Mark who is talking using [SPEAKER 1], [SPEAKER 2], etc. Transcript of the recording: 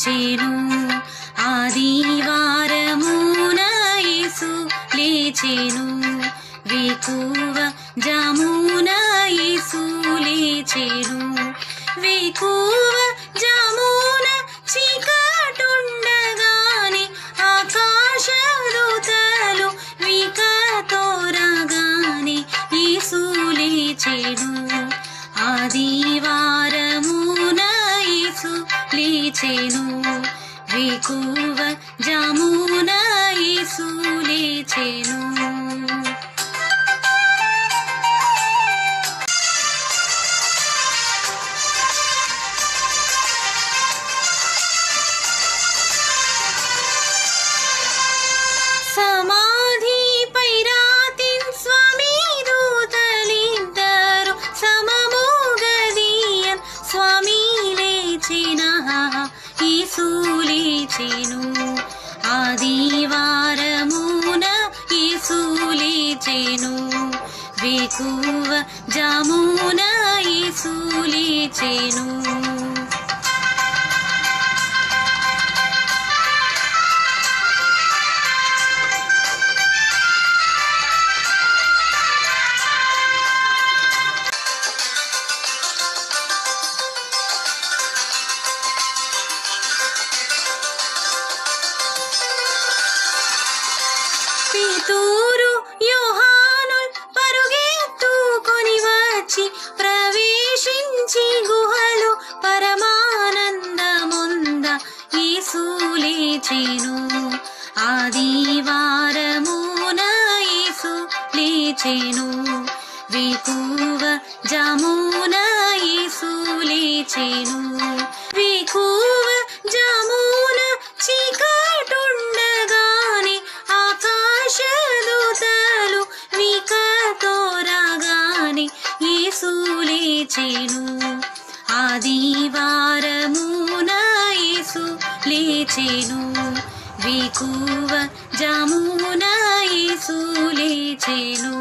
[SPEAKER 1] లేచెను ఆదివారమున యేసు లేచెను వేకువ జామున యేసు లేచెను వేకువ జామున చీకటుండగానే ఆకాశదూతలు వికతోరగానే యేసు లేచెను ఆదివారమున యేసు లేచెను వేకువ జామున యేసు లేచెను సమాధిపై రాతిన్ స్వామి దూతలిద్దరు సమముగదీయన్ స్వామి లేచిన యేసు లేచెను ఆదివారమున యేసు లేచెను వేకువ జామున యేసు లేచెను పేతురు యోహానుల్ పరుగెత్తుకొని వచ్చి ప్రవేశించి గుహలో పరమానందముంద యేసు లేచెను ఆదివారమున యేసు లేచెను వేకువ జామున యేసు లేచెను వేకువ జామున చీకటుండగానే ఆకాశదూతలు వికతోరగానే యేసు లేచెను ఆదివారమున యేసు లేచెను వేకువ జామున యేసు లేచెను